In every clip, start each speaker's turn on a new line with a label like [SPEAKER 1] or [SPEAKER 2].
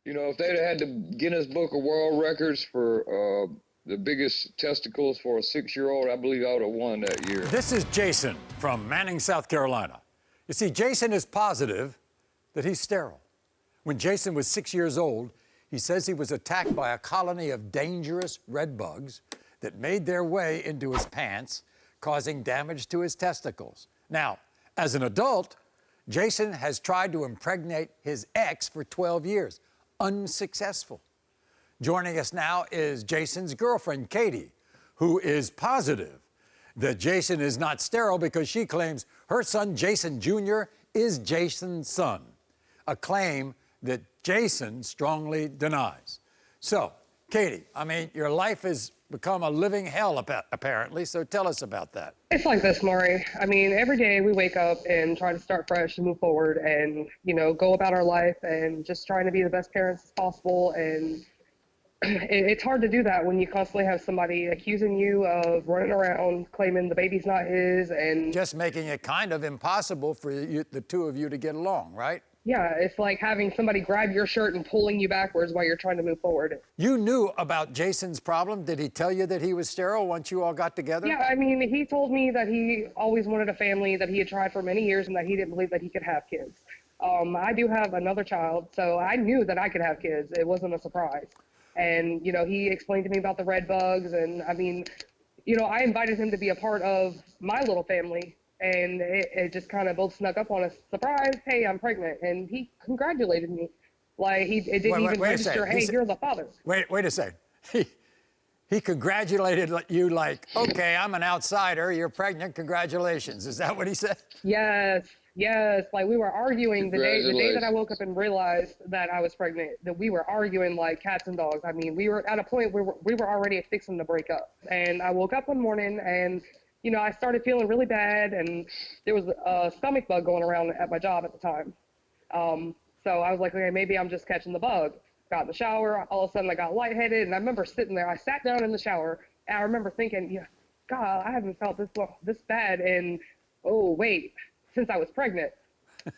[SPEAKER 1] You know, if they'd had the Guinness Book of World Records for the biggest testicles for a 6-year-old, I believe I would have won that year.
[SPEAKER 2] This is Jason from Manning, South Carolina. You see, Jason is positive that he's sterile. When Jason was 6 years old, he says he was attacked by a colony of dangerous red bugs that made their way into his pants, causing damage to his testicles. Now, as an adult, Jason has tried to impregnate his ex for 12 years, unsuccessful. Joining us now is Jason's girlfriend, Katie, who is positive that Jason is not sterile because she claims her son, Jason Jr., is Jason's son, a claim that Jason strongly denies. So, Katie, I mean, your life has become a living hell, apparently, so tell us about that.
[SPEAKER 3] It's like this, Maury. I mean, every day we wake up and try to start fresh and move forward and, go about our life and just trying to be the best parents as possible. And it's hard to do that when you constantly have somebody accusing you of running around claiming the baby's not his and
[SPEAKER 2] just making it kind of impossible for the two of you to get along, right?
[SPEAKER 3] Yeah, it's like having somebody grab your shirt and pulling you backwards while you're trying to move forward.
[SPEAKER 2] You knew about Jason's problem. Did he tell you that he was sterile once you all got together?
[SPEAKER 3] Yeah, I mean, he told me that he always wanted a family, that he had tried for many years, and that he didn't believe that he could have kids. I do have another child, so I knew that I could have kids. It wasn't a surprise. And, he explained to me about the red bugs, and I mean, I invited him to be a part of my little family. And it just kind of both snuck up on us. Surprise, hey, I'm pregnant. And he congratulated me. Like, it didn't even register, hey, you're the father.
[SPEAKER 2] Wait a second. He congratulated you like, okay, I'm an outsider, you're pregnant, congratulations. Is that what he said?
[SPEAKER 3] Yes. Like, we were arguing the day that I woke up and realized that I was pregnant, that we were arguing like cats and dogs. I mean, we were at a point where we were already fixing to break up. And I woke up one morning and I started feeling really bad, and there was a stomach bug going around at my job at the time. So I was like, okay, maybe I'm just catching the bug. Got in the shower, all of a sudden I got lightheaded, and I remember sitting there. I sat down in the shower, and I remember thinking, God, I haven't felt this bad, and oh, wait, since I was pregnant.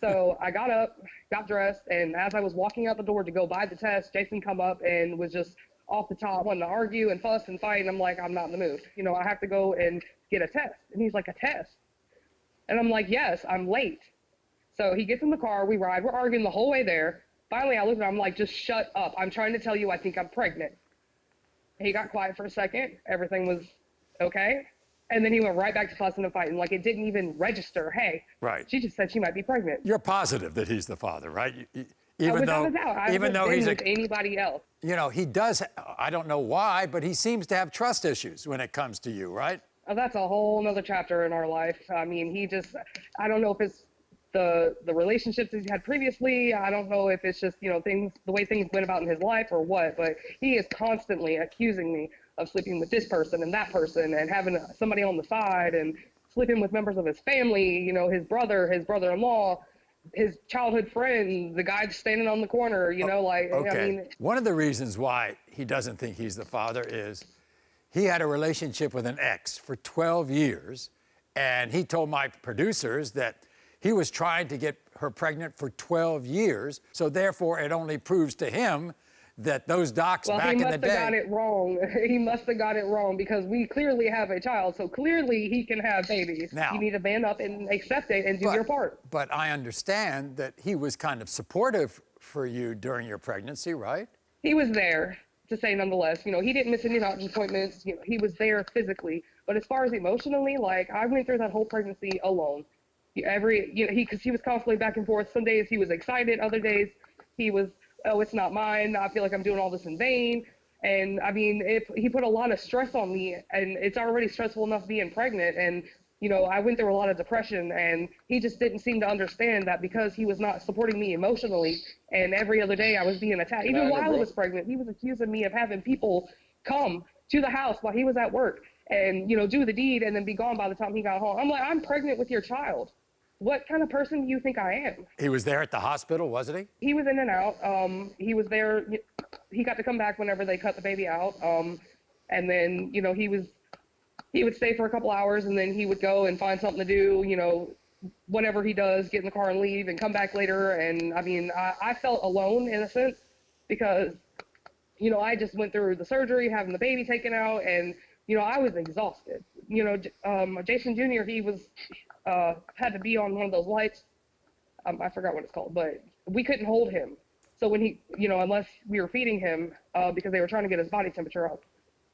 [SPEAKER 3] So I got up, got dressed, and as I was walking out the door to go buy the test, Jason come up and was just off the top, wanting to argue and fuss and fight, and I'm like, I'm not in the mood. I have to go and get a test. And he's like, a test? And I'm like, yes, I'm late. So he gets in the car, we ride, we're arguing the whole way there. Finally, I look at him, I'm like, just shut up. I'm trying to tell you I think I'm pregnant. He got quiet for a second, everything was okay. And then he went right back to fussing and fighting, like it didn't even register, hey,
[SPEAKER 2] right.
[SPEAKER 3] She just said she might be pregnant.
[SPEAKER 2] You're positive that he's the father, right?
[SPEAKER 3] Even though he's with anybody else.
[SPEAKER 2] He does, I don't know why, but he seems to have trust issues when it comes to you, right?
[SPEAKER 3] Oh, that's a whole nother chapter in our life. I mean, I don't know if it's the relationships he's had previously. I don't know if it's just, the way things went about in his life or what, but he is constantly accusing me of sleeping with this person and that person and having somebody on the side and sleeping with members of his family, his brother, his brother-in-law, his childhood friend, the guy standing on the corner,
[SPEAKER 2] Okay.
[SPEAKER 3] I mean.
[SPEAKER 2] One of the reasons why he doesn't think he's the father is he had a relationship with an ex for 12 years, and he told my producers that he was trying to get her pregnant for 12 years, so therefore it only proves to him that those docs back in the day...
[SPEAKER 3] Well, he must have got it wrong. He must have got it wrong because we clearly have a child, so clearly he can have babies.
[SPEAKER 2] Now,
[SPEAKER 3] you need to man up and accept it and do your part.
[SPEAKER 2] But I understand that he was kind of supportive for you during your pregnancy, right?
[SPEAKER 3] He was there, to say nonetheless. He didn't miss any doctor's appointments. He was there physically. But as far as emotionally, like, I went through that whole pregnancy alone. Because he was constantly back and forth. Some days he was excited, other days he was, oh, it's not mine. I feel like I'm doing all this in vain. And I mean, he put a lot of stress on me, and it's already stressful enough being pregnant. And, I went through a lot of depression, and he just didn't seem to understand that because he was not supporting me emotionally. And every other day I was being attacked. Even while I was pregnant, he was accusing me of having people come to the house while he was at work and, do the deed and then be gone by the time he got home. I'm like, I'm pregnant with your child. What kind of person do you think I am?
[SPEAKER 2] He was there at the hospital, wasn't he?
[SPEAKER 3] He was in and out. He was there. He got to come back whenever they cut the baby out. And then, he would stay for a couple hours and then he would go and find something to do, whatever he does, get in the car and leave and come back later. And I mean, I felt alone in a sense because, you know, I just went through the surgery, having the baby taken out, and, you know, I was exhausted. You know, Jason Jr., he was, had to be on one of those lights. I forgot what it's called, but we couldn't hold him. So when he, you know, unless we were feeding him, because they were trying to get his body temperature up.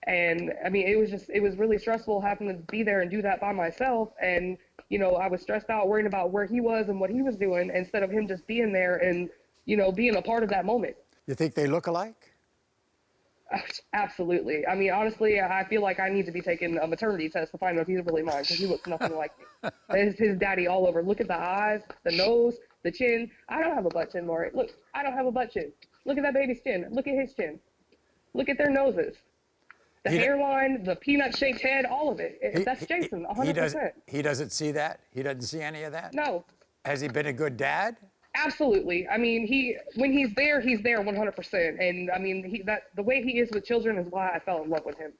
[SPEAKER 3] And I mean, it was really stressful having to be there and do that by myself. And, you know, I was stressed out worrying about where he was and what he was doing instead of him just being there and, you know, being a part of that moment.
[SPEAKER 2] You think they look alike?
[SPEAKER 3] Absolutely. I mean, honestly, I feel like I need to be taking a maternity test to find out if he's really mine, because he looks nothing like me. There's his daddy all over. Look at the eyes, the nose, the chin. I don't have a butt chin, Maury. Look, I don't have a butt chin. Look at that baby's chin. Look at his chin. Look at their noses. The hairline, the peanut-shaped head, all of it. That's Jason, 100%.
[SPEAKER 2] He doesn't see that? He doesn't see any of that?
[SPEAKER 3] No.
[SPEAKER 2] Has he been a good dad?
[SPEAKER 3] Absolutely. I mean, when he's there 100%. And I mean, the way he is with children is why I fell in love with him.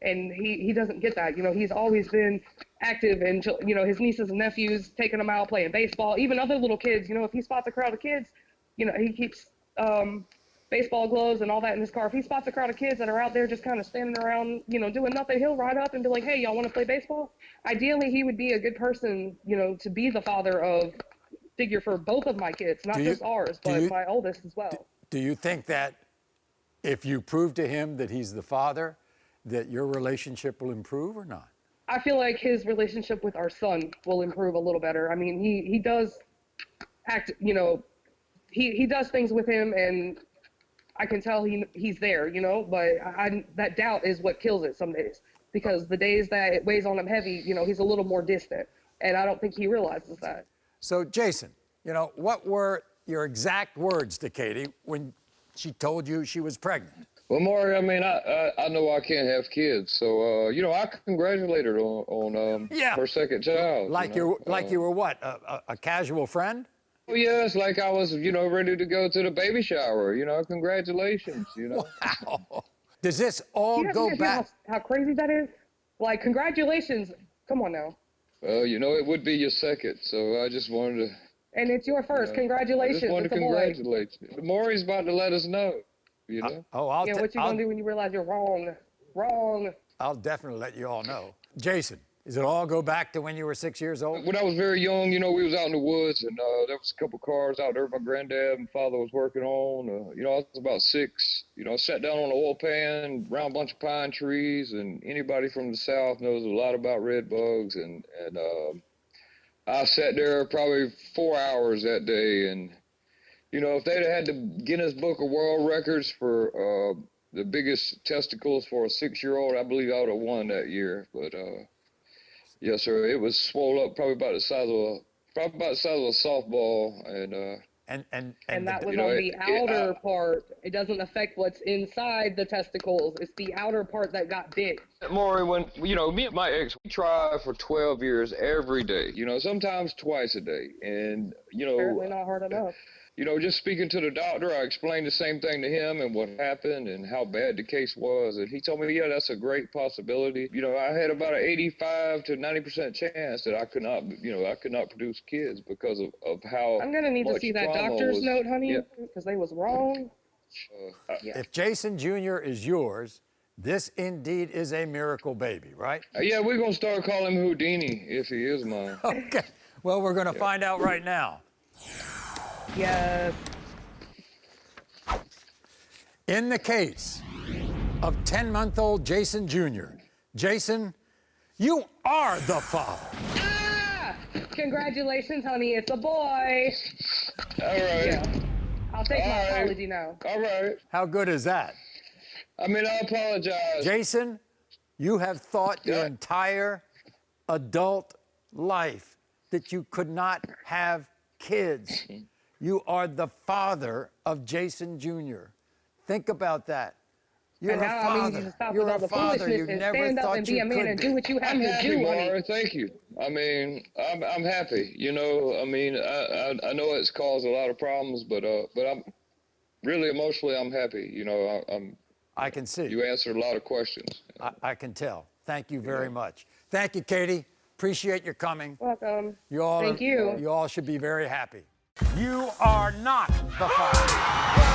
[SPEAKER 3] And he doesn't get that. You know, he's always been active, and, you know, his nieces and nephews, taking them out, playing baseball, even other little kids. You know, if he spots a crowd of kids, you know, he keeps baseball gloves and all that in his car. If he spots a crowd of kids that are out there just kind of standing around, you know, doing nothing, he'll ride up and be like, hey, y'all want to play baseball? Ideally, he would be a good person, you know, to be the figure for both of my kids, not just ours, but my oldest as well.
[SPEAKER 2] Do you think that if you prove to him that he's the father, that your relationship will improve or not?
[SPEAKER 3] I feel like his relationship with our son will improve a little better. I mean, he does act, you know, he does things with him, and I can tell he's there, you know, but that doubt is what kills it some days, because the days that it weighs on him heavy, you know, he's a little more distant, and I don't think he realizes that.
[SPEAKER 2] So, Jason, you know, what were your exact words to Katie when she told you she was pregnant?
[SPEAKER 1] Well, Maury, I mean, I know I can't have kids, so you know, I congratulated her on her second child.
[SPEAKER 2] Like you were what, a casual friend?
[SPEAKER 1] Oh yes, like I was, you know, ready to go to the baby shower. You know, congratulations. You know.
[SPEAKER 2] Wow. Does this all go back?
[SPEAKER 3] How crazy that is? Like, congratulations. Come on now.
[SPEAKER 1] Well, you know, it would be your second, so I just wanted to.
[SPEAKER 3] And it's your first. Congratulations.
[SPEAKER 1] I just wanted to congratulate you. Maury's about to let us know. You know.
[SPEAKER 3] What you gonna do when you realize you're wrong? Wrong.
[SPEAKER 2] I'll definitely let you all know. Jason, does it all go back to when you were 6 years old?
[SPEAKER 1] When I was very young, you know, we was out in the woods, and there was a couple cars out there my granddad and father was working on. You know, I was about 6. You know, I sat down on an oil pan around a bunch of pine trees, and anybody from the South knows a lot about red bugs. And I sat there probably 4 hours that day, and you know, if they'd had the Guinness Book of World Records for the biggest testicles for a 6-year-old, I believe I would have won that year. But yes, sir, it was swole up probably about the size of a softball,
[SPEAKER 3] and that was on the outer part. It doesn't affect what's inside the testicles. It's the outer part that got big.
[SPEAKER 1] Maury, when, you know, me and my ex, we tried for 12 years every day, you know, sometimes twice a day. And, you know.
[SPEAKER 3] Apparently not hard enough.
[SPEAKER 1] You know, just speaking to the doctor, I explained the same thing to him and what happened and how bad the case was. And he told me, yeah, that's a great possibility. You know, I had about an 85 to 90% chance that I could not produce kids because of how
[SPEAKER 3] I'm going to need to see that doctor's note, honey, because they was wrong.
[SPEAKER 2] If Jason Jr. is yours, this indeed is a miracle baby, right?
[SPEAKER 1] Yeah, we're going to start calling him Houdini if he is mine.
[SPEAKER 2] Okay. Well, we're going to find out right now.
[SPEAKER 3] Yes.
[SPEAKER 2] In the case of 10-month-old Jason Jr., Jason, you are the father.
[SPEAKER 3] Ah! Congratulations, honey. It's a boy.
[SPEAKER 1] All right.
[SPEAKER 3] Yeah. I'll take my apology now.
[SPEAKER 1] All right.
[SPEAKER 2] How good is that?
[SPEAKER 1] I mean, I apologize.
[SPEAKER 2] Jason, you have thought your entire adult life that you could not have kids. You are the father of Jason Jr. Think about that. You're a father. You're a father. You never thought you could
[SPEAKER 3] and do what you have to do,
[SPEAKER 1] Maury. Thank you. I mean, I'm happy. You know, I mean, I know it's caused a lot of problems, but I'm really emotionally, I'm happy. You know,
[SPEAKER 2] I can see.
[SPEAKER 1] You answered a lot of questions.
[SPEAKER 2] I can tell. Thank you very much. Thank you, Katie. Appreciate your coming.
[SPEAKER 3] Welcome.
[SPEAKER 2] Thank you. You all should be very happy. You are not the father.